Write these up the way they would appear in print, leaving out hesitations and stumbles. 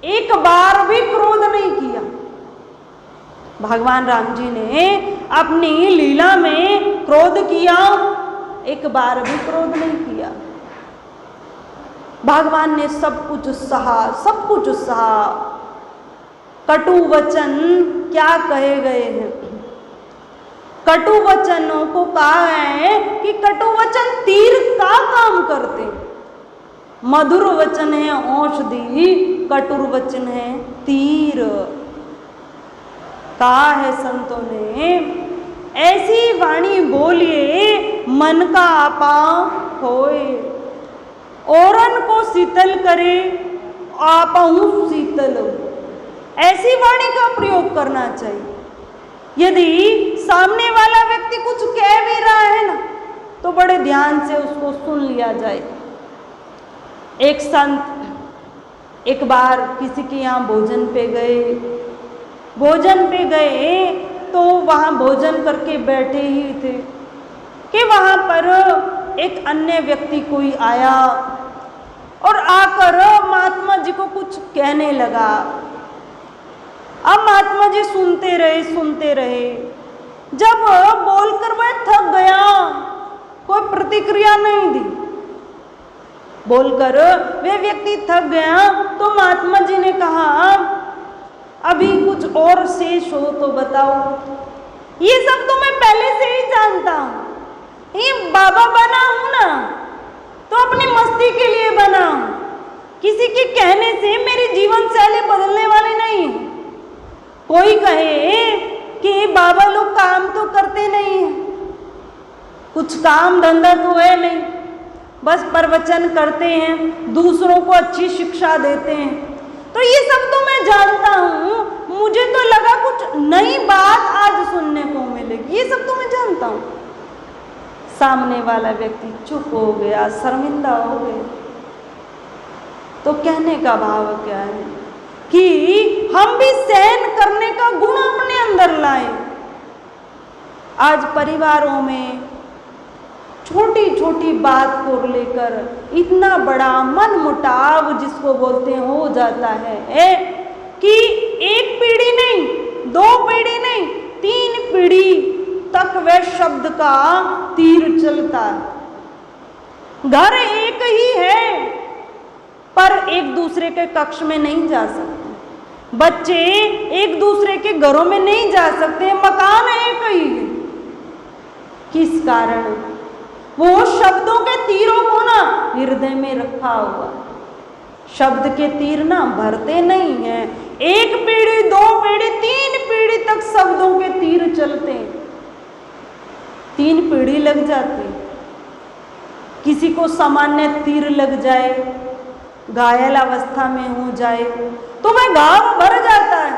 एक बार भी क्रोध नहीं किया। भगवान राम जी ने अपनी लीला में क्रोध किया, एक बार भी क्रोध नहीं किया। भगवान ने सब कुछ सहा, सब कुछ सहा। कटु वचन क्या कहे गए हैं? कटु वचनों को कहा है कि कटु वचन तीर का काम करते हैं। मधुर वचन है औषधि, कटुर वचन है तीर। कहा है संतों ने, ऐसी वाणी बोलिए मन का आपा होए, औरन को शीतल करे आपहु शीतल। ऐसी वाणी का प्रयोग करना चाहिए। यदि सामने वाला व्यक्ति कुछ कह भी रहा है ना, तो बड़े ध्यान से उसको सुन लिया जाए। एक संत एक बार किसी के यहाँ भोजन पे गए तो वहाँ भोजन करके बैठे ही थे कि वहाँ पर एक अन्य व्यक्ति कोई आया और आकर महात्मा जी को कुछ कहने लगा। अब महात्मा जी सुनते रहे। जब बोलकर वह थक गया, कोई प्रतिक्रिया नहीं दी। बोलकर वे व्यक्ति थक गया तो महात्मा जी ने कहा, अभी कुछ और शेष हो तो बताओ। ये सब तो मैं पहले से ही जानता हूँ। ये बाबा बना हूं ना, तो अपनी मस्ती के लिए बना हूं। किसी के कहने से मेरी जीवन शैली बदलने वाली नहीं है। कोई कहे कि बाबा लोग काम तो करते नहीं है, कुछ काम धंधा तो है नहीं, बस प्रवचन करते हैं, दूसरों को अच्छी शिक्षा देते हैं, तो ये सब तो मैं जानता हूँ। मुझे तो लगा कुछ नई बात आज सुनने को मिलेगी। ये सब तो मैं जानता हूँ। सामने वाला व्यक्ति चुप हो गया, शर्मिंदा हो गया। तो कहने का भाव क्या है कि हम भी सहन करने का गुण अपने अंदर लाएं। आज परिवारों में छोटी छोटी बात को लेकर इतना बड़ा मनमुटाव जिसको बोलते हैं हो जाता है कि एक पीढ़ी नहीं, दो पीढ़ी नहीं, 3 पीढ़ी तक वह शब्द का तीर चलता है। घर एक ही है पर एक दूसरे के कक्ष में नहीं जा सकते, बच्चे एक दूसरे के घरों में नहीं जा सकते, मकान एक ही है। किस कारण? वो शब्दों के तीरों को ना हृदय में रखा हुआ। शब्द के तीर ना भरते नहीं हैं। एक पीढ़ी, 2 पीढ़ी, 3 पीढ़ी तक शब्दों के तीर चलते हैं। 3 पीढ़ी लग जाती। किसी को सामान्य तीर लग जाए, घायल अवस्था में हो जाए तो वह घाव भर जाता है,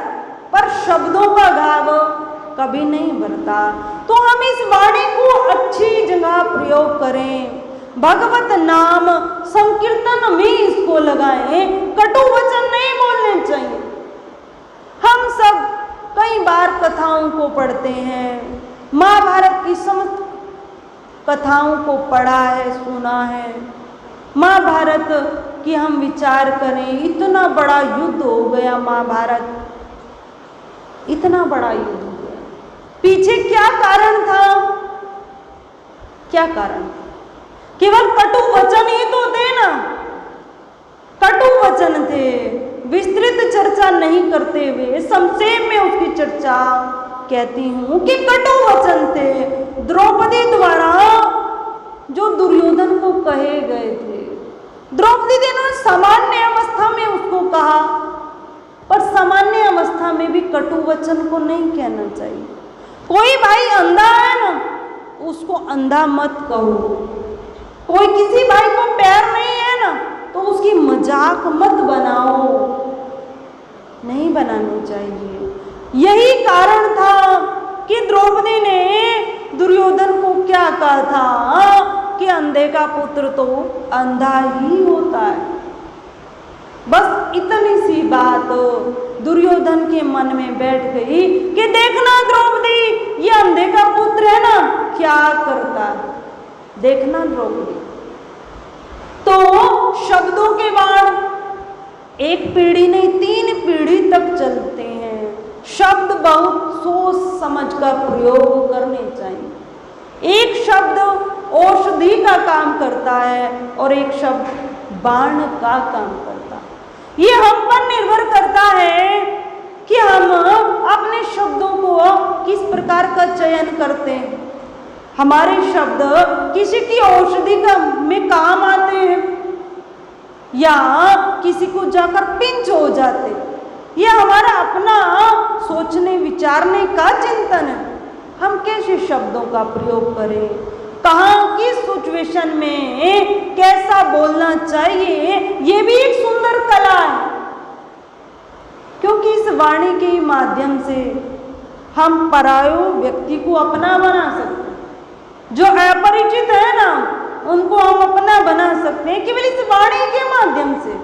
पर शब्दों का घाव कभी नहीं भरता। तो हम इस वाणी को अच्छी जगह प्रयोग करें, भगवत नाम संकीर्तन में इसको लगाएं, कटु वचन नहीं बोलने चाहिए। हम सब कई बार कथाओं को पढ़ते हैं, महाभारत की समस्त कथाओं को पढ़ा है, सुना है। महाभारत की हम विचार करें, इतना बड़ा युद्ध हो गया महाभारत, इतना बड़ा युद्ध हो गया। पीछे क्या कारण था? क्या कारण? केवल कटु वचन ही तो थे ना, कटु वचन थे। विस्तृत चर्चा नहीं करते हुए संक्षेप में उसकी चर्चा कहती हूं कि कटु वचन थे द्रौपदी द्वारा जो दुर्योधन को कहे गए थे। द्रौपदी ने सामान्य अवस्था में उसको कहा, पर सामान्य अवस्था में भी कटु वचन को नहीं कहना चाहिए। कोई भाई अंधा है ना, उसको अंधा मत कहो। कोई किसी भाई को पैर नहीं है ना, तो उसकी मजाक मत बनाओ, नहीं बनानी चाहिए। यही कारण था कि द्रौपदी ने दुर्योधन को क्या कहा था कि अंधे का पुत्र तो अंधा ही होता है। बस इतनी सी बात दुर्योधन के मन में बैठ गई कि देखना द्रौपदी, ये अंधे का पुत्र है ना, क्या करता है, देखना द्रौपदी। तो शब्दों के बाण एक पीढ़ी नहीं, 3 जब चलते हैं शब्द बहुत सोच समझ कर प्रयोग करने चाहिए। एक शब्द औषधि का काम करता है और एक शब्द बाण का काम करता है। ये हम पर निर्भर करता है कि हम अपने शब्दों को किस प्रकार का चयन करते हैं। हमारे शब्द किसी की औषधि का में काम आते हैं या किसी को जाकर पिंच हो जाते, यह हमारा अपना सोचने विचारने का चिंतन है। हम कैसे शब्दों का प्रयोग करें, कहाँ किस सिचुएशन में कैसा बोलना चाहिए, ये भी एक सुंदर कला है। क्योंकि इस वाणी के माध्यम से हम परायो व्यक्ति को अपना बना सकते हैं। जो अपरिचित है ना, उनको हम अपना बना सकते हैं केवल इस वाणी के माध्यम से,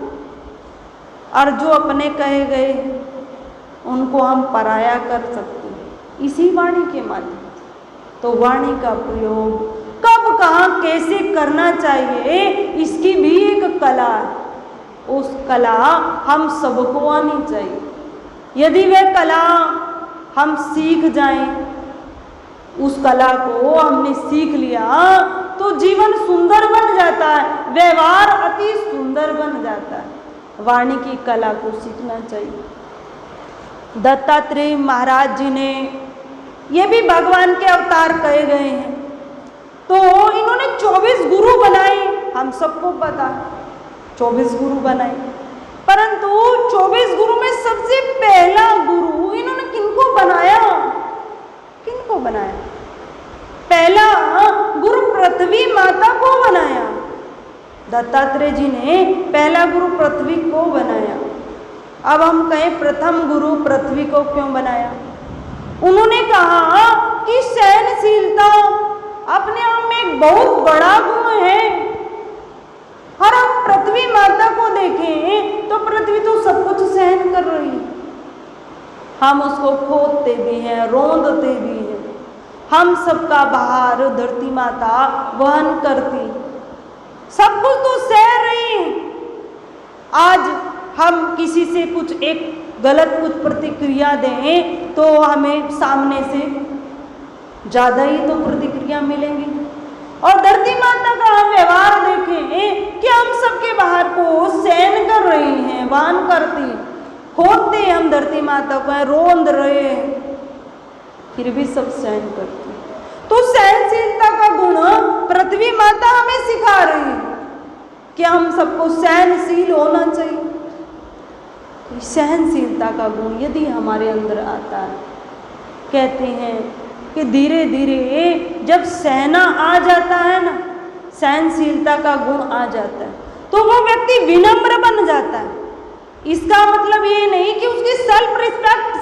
और जो अपने कहे गए उनको हम पराया कर सकते हैं इसी वाणी के माध्यम से। तो वाणी का प्रयोग कब कहाँ कैसे करना चाहिए, इसकी भी एक कला है। उस कला हम सबको आनी चाहिए। यदि वह कला हम सीख जाएं, उस कला को हमने सीख लिया तो जीवन सुंदर बन जाता है, व्यवहार अति सुंदर बन जाता है। वाणी की कला को सीखना चाहिए। दत्तात्रेय महाराज जी ने, ये भी भगवान के अवतार कहे गए हैं, तो इन्होंने 24 गुरु बनाए। हम सबको पता 24 गुरु बनाए, परंतु 24 गुरु में सबसे पहला गुरु इन्होंने किनको बनाया? किनको बनाया? पहला गुरु पृथ्वी माता को बनाया। दत्तात्रेय जी ने पहला गुरु पृथ्वी को बनाया। अब हम कहें प्रथम गुरु पृथ्वी को क्यों बनाया? उन्होंने कहा कि सहनशीलता अपने आप में एक बहुत बड़ा गुण है। और हम पृथ्वी माता को देखें तो पृथ्वी तो सब कुछ सहन कर रही है। हम उसको खोदते भी हैं, रोंदते भी हैं, हम सबका भार धरती माता वहन करती, सब कुछ तो सह रही है। आज हम किसी से कुछ एक गलत कुछ प्रतिक्रिया दें तो हमें सामने से ज़्यादा ही तो प्रतिक्रिया मिलेंगी। और धरती माता का हम व्यवहार देखें कि हम सबके बाहर को सहन कर रही हैं, वहन करती, खोदते हम धरती माता को, रोंद रहे हैं, फिर भी सब सहन करती। तो सहनशीलता का गुण पृथ्वी माता हमें सिखा रही है कि हम सबको सहनशील होना चाहिए। सहनशीलता का गुण यदि हमारे अंदर आता है, कहते हैं कि धीरे धीरे जब सहना आ जाता है ना, सहनशीलता का गुण आ जाता है, तो वो व्यक्ति विनम्र बन जाता है। इसका मतलब ये नहीं कि उसकी सेल्फ रिस्पेक्ट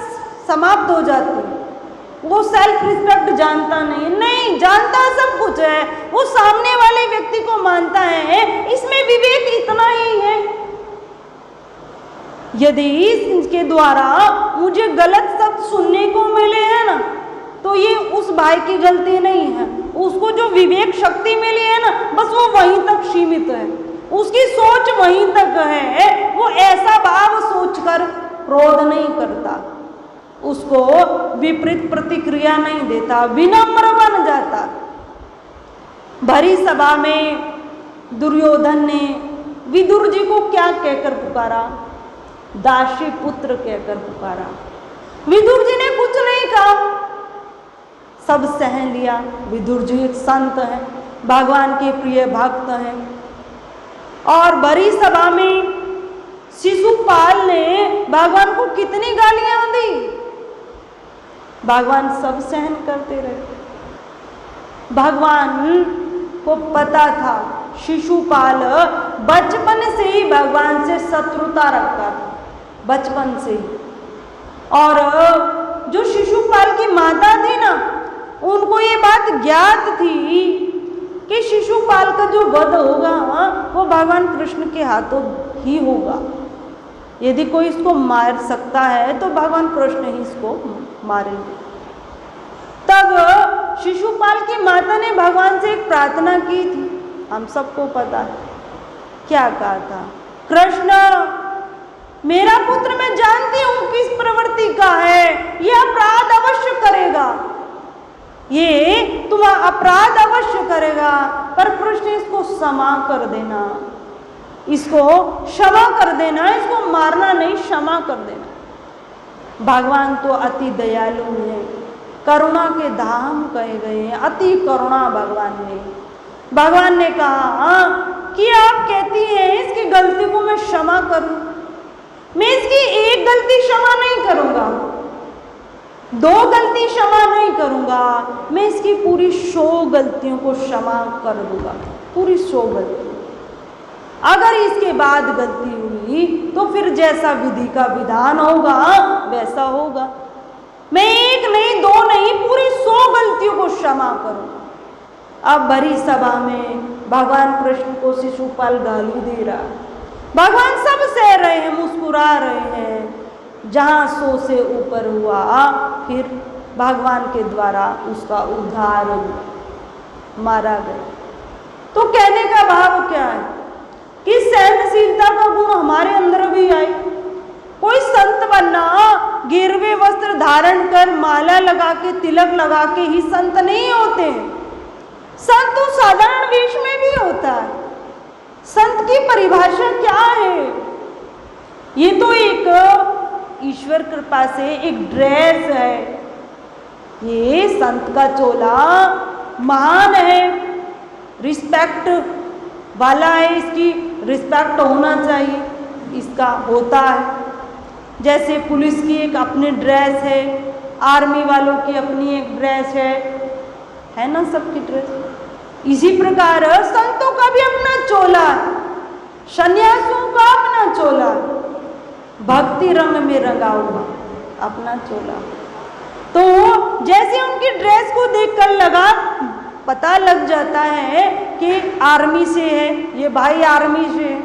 समाप्त हो जाती है, वो सेल्फ रिस्पेक्ट जानता नहीं जानता सब कुछ है, वो सामने वाले व्यक्ति को मानता है, इसमें विवेक इतना ही है। यदि इसके द्वारा मुझे गलत शब्द सुनने को मिले हैं ना, तो ये उस भाई की गलती नहीं है, उसको जो विवेक शक्ति मिली है ना, बस वो वहीं तक सीमित है, उसकी सोच वहीं तक है। वो ऐसा भाव सोचकर क्रोध नहीं करता, उसको विपरीत प्रतिक्रिया नहीं देता, विनम्र बन जाता। भरी सभा में दुर्योधन ने विदुर जी को क्या कहकर पुकारा? दासी पुत्र कहकर पुकारा। विदुर जी ने कुछ नहीं कहा, सब सहन लिया। विदुर जी एक संत है, भगवान के प्रिय भक्त हैं। और बड़ी सभा में शिशुपाल ने भगवान को कितनी गालियां दी, भगवान सब सहन करते रहे। भगवान को पता था शिशुपाल बचपन से ही भगवान से शत्रुता रखता था, बचपन से ही। और जो शिशुपाल की माता थी ना, उनको ये बात ज्ञात थी कि शिशुपाल का जो वध होगा वो भगवान कृष्ण के हाथों ही होगा। यदि कोई इसको मार सकता है तो भगवान कृष्ण ही इसको मारेंगे। तब शिशुपाल की माता ने भगवान से एक प्रार्थना की थी, हम सबको पता है क्या कहा था? कृष्ण मेरा पुत्र मैं जानती हूं किस प्रवृत्ति का है, ये अपराध अवश्य करेगा, ये तुम अपराध अवश्य करेगा, पर कृष्ण इसको क्षमा कर देना, इसको क्षमा कर देना, इसको मारना नहीं, क्षमा कर देना। भगवान तो अति दयालु है, करुणा के धाम कहे गए हैं, अति करुणा भगवान ने कहा कि आप कहती हैं इसकी गलती को मैं क्षमा करूं, मैं इसकी एक गलती क्षमा नहीं करूंगा, 2 गलती क्षमा नहीं करूंगा, मैं इसकी पूरी 100 गलतियों को क्षमा कर दूंगा, पूरी 100 गलती। अगर इसके बाद गलती हुई तो फिर जैसा विधि का विधान होगा वैसा होगा, मैं 1 नहीं 2 नहीं पूरी 100 गलतियों को क्षमा करूंगा। अब भरी सभा में भगवान कृष्ण को शिशुपाल गाली दे रहा, भगवान सब सह रहे हैं, मुस्कुरा रहे हैं। जहां 100 से ऊपर हुआ फिर भगवान के द्वारा उसका उद्धार मारा गया। तो कहने का भाव क्या है कि सहनशीलता का गुण हमारे अंदर भी आए। कोई संत बनना गिरवे वस्त्र धारण कर माला लगा के तिलक लगा के ही संत नहीं होते, संत तो साधारण वेश में भी होता है। संत की परिभाषा क्या है? ये तो एक ईश्वर कृपा से एक ड्रेस है, ये संत का चोला महान है, रिस्पेक्ट वाला है, इसकी रिस्पेक्ट होना चाहिए, इसका होता है। जैसे पुलिस की एक अपनी ड्रेस है, आर्मी वालों की अपनी एक ड्रेस है ना, सबकी ड्रेस। इसी प्रकार संतों का भी अपना चोला है, सन्यासियों का अपना चोला, भक्ति रंग में रंगा हुआ अपना चोला। तो जैसे उनकी ड्रेस को देखकर लगा पता लग जाता है कि आर्मी से है, ये भाई आर्मी से है,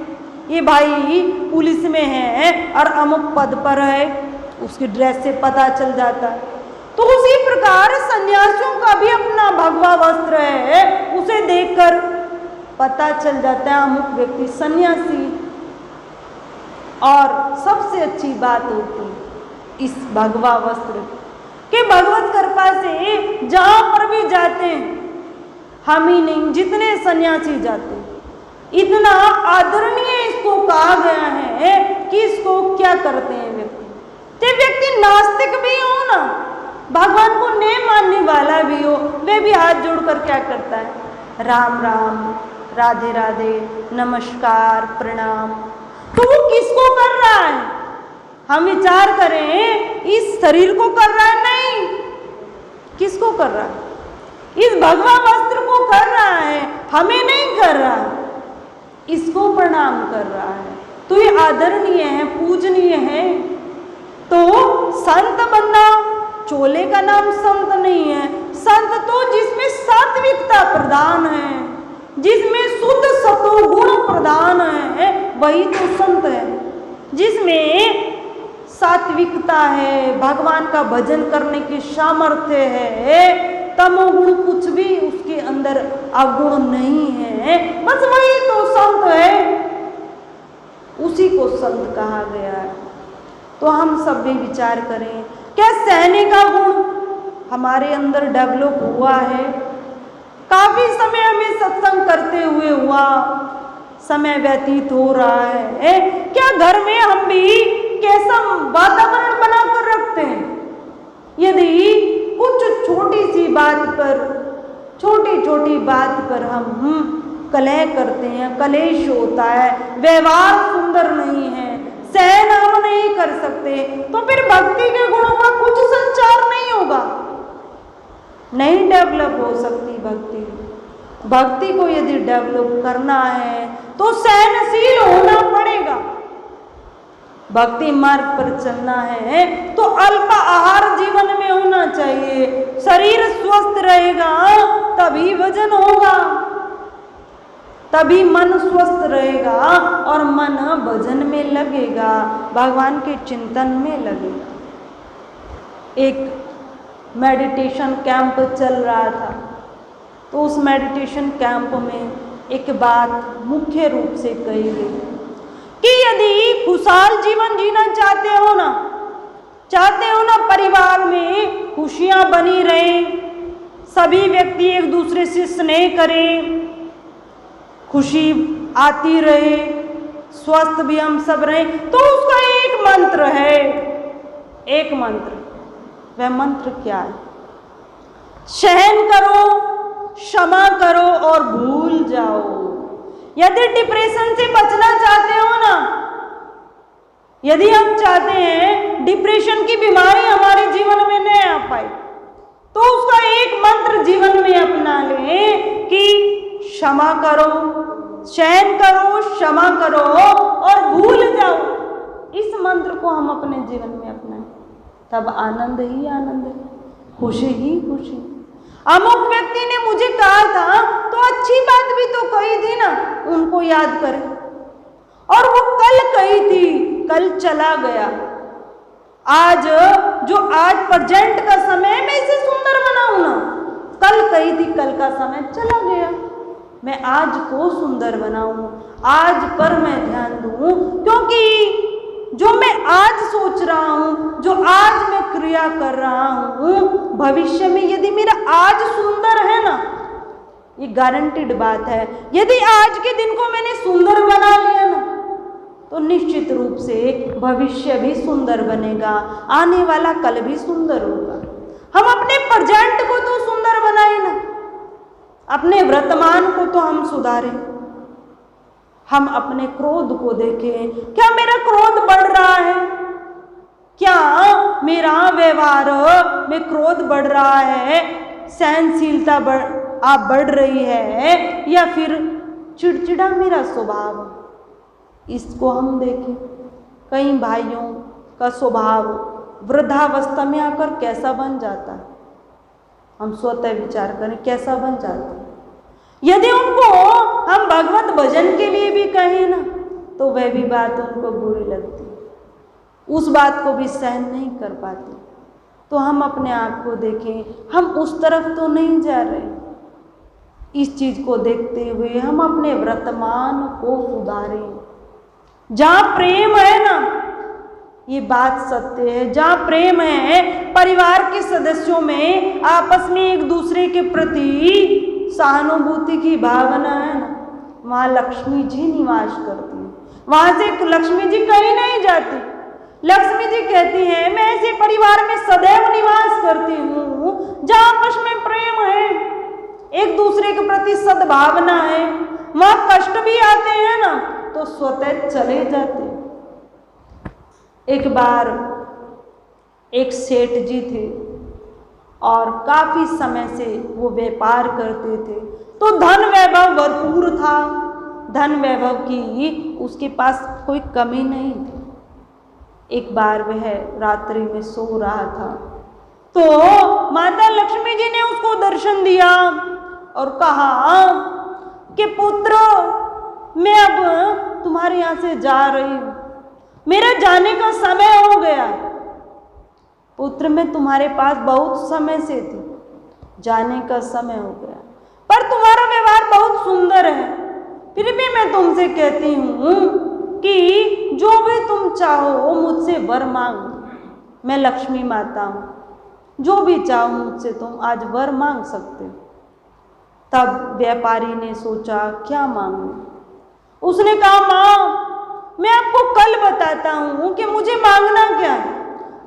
ये भाई पुलिस में है और अमुक पद पर है, उसकी ड्रेस से पता चल जाता है। तो उसी प्रकार सन्यासियों का भी अपना भगवा वस्त्र है, उसे देखकर पता चल जाता है अमुक व्यक्ति सन्यासी। और सबसे अच्छी बात होती इस भगवा वस्त्र के भगवत कृपा से जहां पर भी जाते हैं, हम ही नहीं जितने सन्यासी जाते हैं, इतना आदरणीय इसको कहा गया है कि इसको क्या करते हैं व्यक्ति नास्तिक भी हो ना, भगवान को नहीं मानने वाला भी हो, वे भी हाथ जोड़कर क्या करता है, राम राम, राधे राधे, नमस्कार, प्रणाम। तो वो किसको कर रहा है? हम विचार करें, इस शरीर को कर रहा है? नहीं, किसको कर रहा है? इस भगवा वस्त्र को कर रहा है, हमें नहीं कर रहा, इसको प्रणाम कर रहा है। तो ये आदरणीय है, पूजनीय है। तो संत बनना, चोले का नाम संत नहीं है, संत तो जिसमें सात्विकता प्रदान है, जिसमें शुद्ध सतोगुण प्रदान है, वही तो संत है। जिसमें सात्विकता है, भगवान का भजन करने की सामर्थ्य है, तमोगुण कुछ भी उसके अंदर अवगुण नहीं है, बस वही तो संत है, उसी को संत कहा गया है। तो हम सब भी विचार करें, क्या सहने का गुण हमारे अंदर डेवलप हुआ है? काफी समय हमें सत्संग करते हुए हुआ, समय व्यतीत हो रहा है, क्या घर में हम भी कैसा वातावरण बनाकर रखते हैं? यदि कुछ छोटी सी बात पर, छोटी छोटी बात पर हम कलह करते हैं, कलेश होता है, व्यवहार सुंदर नहीं है, सहन हम नहीं कर सकते, तो फिर भक्ति के गुणों का कुछ संचार नहीं होगा, नहीं डेवलप हो सकती भक्ति। भक्ति को यदि डेवलप करना है तो सहनशील होना पड़ेगा। भक्ति मार्ग पर चलना है तो अल्प आहार जीवन में होना चाहिए, शरीर स्वस्थ रहेगा तभी वजन होगा, तभी मन स्वस्थ रहेगा और मन भजन में लगेगा, भगवान के चिंतन में लगेगा। एक मेडिटेशन कैंप चल रहा था, तो उस मेडिटेशन कैंप में एक बात मुख्य रूप से कही गई कि यदि खुशहाल जीवन जीना चाहते हो ना परिवार में खुशियां बनी रहे, सभी व्यक्ति एक दूसरे से स्नेह करें, खुशी आती रहे, स्वस्थ भी हम सब रहे, तो उसका एक मंत्र है, एक मंत्र। वह मंत्र क्या है? सहन करो, क्षमा करो और भूल जाओ। यदि डिप्रेशन से बचना चाहते हो ना, यदि हम चाहते हैं डिप्रेशन की बीमारी हमारे जीवन में न आ पाए, तो उसका एक मंत्र जीवन में अपना लें कि क्षमा करो, सहन करो, क्षमा करो और भूल जाओ। इस मंत्र को हम अपने जीवन में अपनाएं, तब आनंद ही आनंद है, खुशी ही खुशी। अमुक व्यक्ति ने मुझे कहा था तो अच्छी बात भी तो कही थी ना, उनको याद करें। और वो कल कही थी, कल चला गया। आज जो आज प्रेजेंट का समय है, मैं इसे सुंदर बनाऊं ना। कल कही थी, कल का समय चला गया, मैं आज को सुंदर बनाऊं, आज पर मैं ध्यान दूं, क्योंकि जो मैं आज सोच रहा हूं, जो आज मैं क्रिया कर रहा हूं, भविष्य में यदि मेरा आज सुंदर है ना, ये गारंटीड बात है। यदि आज के दिन को मैंने सुंदर बना लिया ना, तो निश्चित रूप से भविष्य भी सुंदर बनेगा, आने वाला कल भी सुंदर होगा। हम अपने प्रेजेंट को तो सुंदर बनाए ना, अपने वर्तमान को तो हम सुधारें। हम अपने क्रोध को देखें, क्या मेरा क्रोध बढ़ रहा है? क्या मेरा व्यवहार में क्रोध बढ़ रहा है, सहनशीलता बढ़ रही है, या फिर चिड़चिड़ा मेरा स्वभाव? इसको हम देखें। कई भाइयों का स्वभाव वृद्धावस्था में आकर कैसा बन जाता है, हम स्वतः विचार करें, कैसा बन जाता है। यदि उनको हम भगवत भजन के लिए भी कहें ना, तो वह भी बात उनको बुरी लगती, उस बात को भी सहन नहीं कर पाते। तो हम अपने आप को देखें, हम उस तरफ तो नहीं जा रहे। इस चीज को देखते हुए हम अपने वर्तमान को सुधारें। जहां प्रेम है ना, ये बात सत्य है, जहां प्रेम है, परिवार के सदस्यों में आपस में एक दूसरे के प्रति सहानुभूति की भावना है ना, वहां लक्ष्मी जी निवास करती है। वहां से लक्ष्मी जी कहीं नहीं जाती। लक्ष्मी जी कहती हैं, मैं ऐसे परिवार में सदैव निवास करती हूँ जहां आपस में प्रेम है, एक दूसरे के प्रति सद्भावना है। वहां कष्ट भी आते हैं ना, तो स्वतः चले जाते। एक बार एक सेठ जी थे और काफी समय से वो व्यापार करते थे, तो धन वैभव भरपूर था, धन वैभव की उसके पास कोई कमी नहीं थी। एक बार वह रात्रि में सो रहा था, तो माता लक्ष्मी जी ने उसको दर्शन दिया और कहा कि पुत्र, मैं अब तुम्हारे यहाँ से जा रही हूँ, मेरा जाने का समय हो गया। पुत्र, मैं तुम्हारे पास बहुत समय से थी, जाने का समय हो गया, पर तुम्हारा व्यवहार बहुत सुंदर है, फिर भी मैं तुमसे कहती हूँ कि जो भी तुम चाहो मुझसे वर मांगो। मैं लक्ष्मी माता हूँ, जो भी चाहो मुझसे तुम आज वर मांग सकते हो। तब व्यापारी ने सोचा, क्या मांगू? उसने कहा, माँ, मैं आपको कल बताता हूँ कि मुझे मांगना क्या है।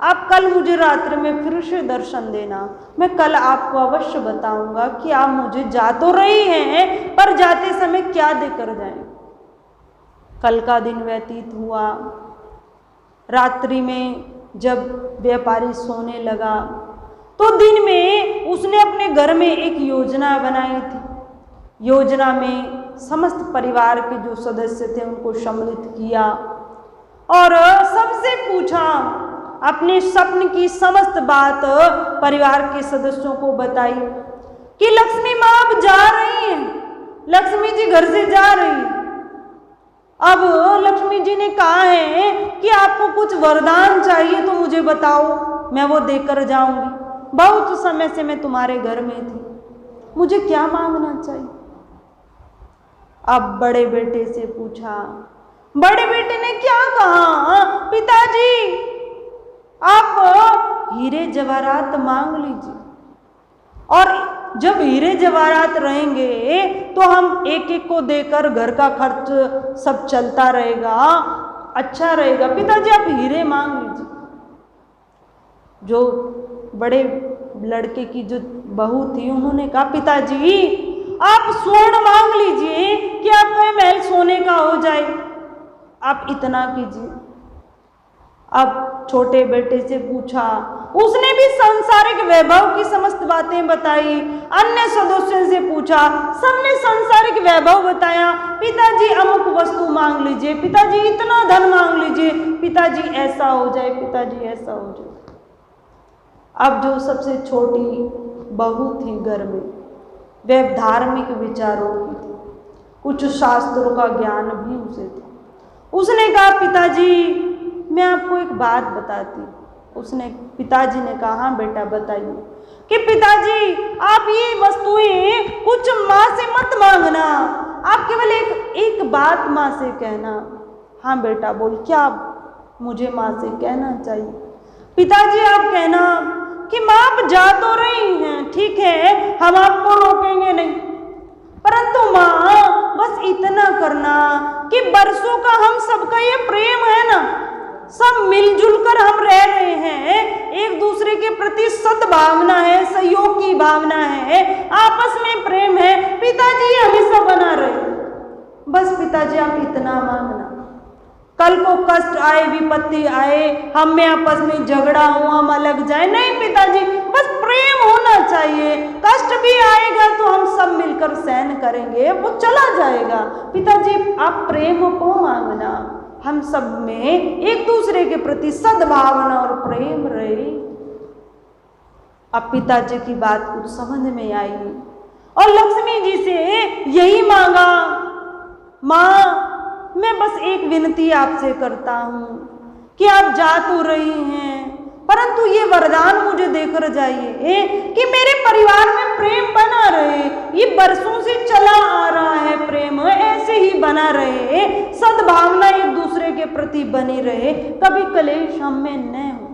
आप कल मुझे रात्रि में फिर से दर्शन देना, मैं कल आपको अवश्य बताऊंगा कि आप मुझे जा तो रही हैं, पर जाते समय क्या देकर जाएं। कल का दिन व्यतीत हुआ। रात्रि में जब व्यापारी सोने लगा, तो दिन में उसने अपने घर में एक योजना बनाई थी। योजना में समस्त परिवार के जो सदस्य थे उनको सम्मिलित किया और सबसे पूछा, अपने स्वप्न की समस्त बात परिवार के सदस्यों को बताई कि लक्ष्मी माँ अब जा रही हैं, लक्ष्मी जी घर से जा रही हैं। अब लक्ष्मी जी ने कहा है कि आपको कुछ वरदान चाहिए तो मुझे बताओ, मैं वो देकर जाऊंगी। बहुत समय से मैं तुम्हारे घर में थी, मुझे क्या मांगना चाहिए? अब बड़े बेटे से पूछा, बड़े बेटे ने क्या कहा, पिताजी आप हीरे जवाहरात मांग लीजिए, और जब हीरे जवाहरात रहेंगे तो हम एक एक को देकर घर का खर्च सब चलता रहेगा, अच्छा रहेगा। पिताजी आप हीरे मांग लीजिए। जो बड़े लड़के की जो बहू थी उन्होंने कहा, पिताजी आप स्वर्ण मांग लीजिए कि आपका महल सोने का हो जाए, आप इतना कीजिए। अब छोटे बेटे से पूछा, उसने भी सांसारिक वैभव की समस्त बातें बताई। अन्य सदस्यों से पूछा, सबने सांसारिक वैभव बताया। पिताजी अमुक वस्तु मांग लीजिए, पिताजी इतना धन मांग लीजिए, पिताजी ऐसा हो जाए, पिताजी ऐसा हो जाए। अब जो सबसे छोटी बहू थी घर में, वह धार्मिक विचारों की थी, कुछ शास्त्रों का ज्ञान भी उसे था। उसने कहा, पिताजी मैं आपको एक बात बताती। पिताजी ने कहा, हाँ बेटा बताइए। कि पिताजी आप ये वस्तुएं कुछ माँ से मत मांगना, आप केवल एक बात माँ से कहना। हाँ बेटा बोल, क्या मुझे माँ से कहना चाहिए? पिताजी आप कहना कि माँ आप जा तो रही हैं, ठीक है, हम आपको रोकेंगे नहीं, परंतु माँ बस इतना करना कि बरसों का हम सबका ये प्रेम है ना, सब मिलजुल कर हम रह रहे हैं, एक दूसरे के प्रति सद्भावना है, सहयोग की भावना है, आपस में प्रेम है, पिताजी हमेशा बना रहे। बस पिताजी आप इतना मांगना। कल को कष्ट आए, विपत्ति आए, हम में आपस में झगड़ा हो, हम अलग जाए, नहीं पिताजी बस प्रेम होना चाहिए। कष्ट भी आएगा तो हम सब मिलकर सहन करेंगे, वो चला जाएगा। पिताजी आप प्रेम को मांगना, हम सब में एक दूसरे के प्रति सद्भावना और प्रेम रहे। अब पिताजी की बात कुछ समझ में आई और लक्ष्मी जी से यही मांगा, माँ मैं बस एक विनती आपसे करता हूँ कि आप जा तो रही हैं, परंतु ये वरदान मुझे देकर जाइए कि मेरे परिवार में प्रेम बना रहे। ये बरसों से चला आ रहा है प्रेम, ऐसे ही बना रहे, सद्भावना एक दूसरे के प्रति बनी रहे, कभी कलेश हम में न हो,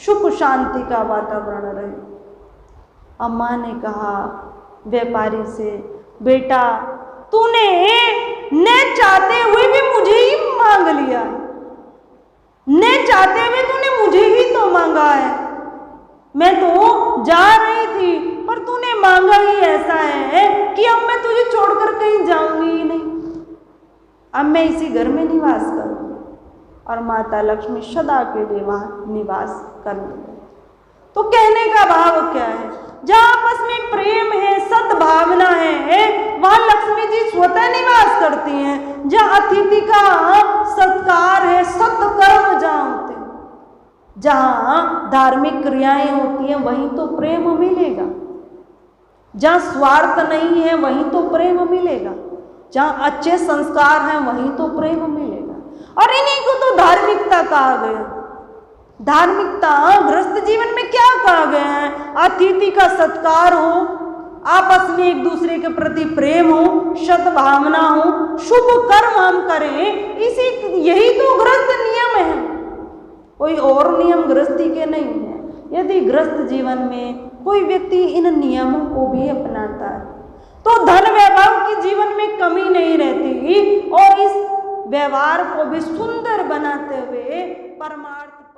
सुख शांति का वातावरण रहे। अम्मा ने कहा व्यापारी से, बेटा तूने न चाहते हुए भी मुझे ही मांग लिया, न चाहते हुए तूने मुझे ही तो मांगा है। मैं तो जा रही थी पर तूने मांगा ही ऐसा है कि अब मैं तुझे छोड़कर कहीं जाऊंगी ही नहीं, अब मैं इसी घर में निवास करूंगी और माता लक्ष्मी सदा के लिए वहां निवास करूंगी। तो कहने का भाव क्या है, जहाँ आपस में प्रेम है, सद्भावना है, वहां लक्ष्मी जी स्वतः निवास करती हैं। जहाँ अतिथि का सत्कार है, सत्कर्म जहाँ होते हैं, जहाँ धार्मिक क्रियाएं होती हैं, वहीं तो प्रेम मिलेगा। जहाँ स्वार्थ नहीं है वहीं तो प्रेम मिलेगा। जहाँ अच्छे संस्कार हैं वहीं तो प्रेम मिलेगा। और इन्हीं को तो धार्मिकता कहा गया। धार्मिकता गृहस्थ जीवन में क्या कहा गया है? अतिथि का सत्कार हो, आपस में एक दूसरे के प्रति प्रेम हो, सद्भावना हो, शुभ कर्म हम करें, यही तो गृहस्थ नियम है। कोई और नियम गृहस्थी के नहीं है। यदि गृहस्थ जीवन में कोई व्यक्ति इन नियमों को भी अपनाता है तो धन वैभव की जीवन में कमी नहीं रहती और इस व्यवहार को भी सुंदर बनाते हुए परमार्थ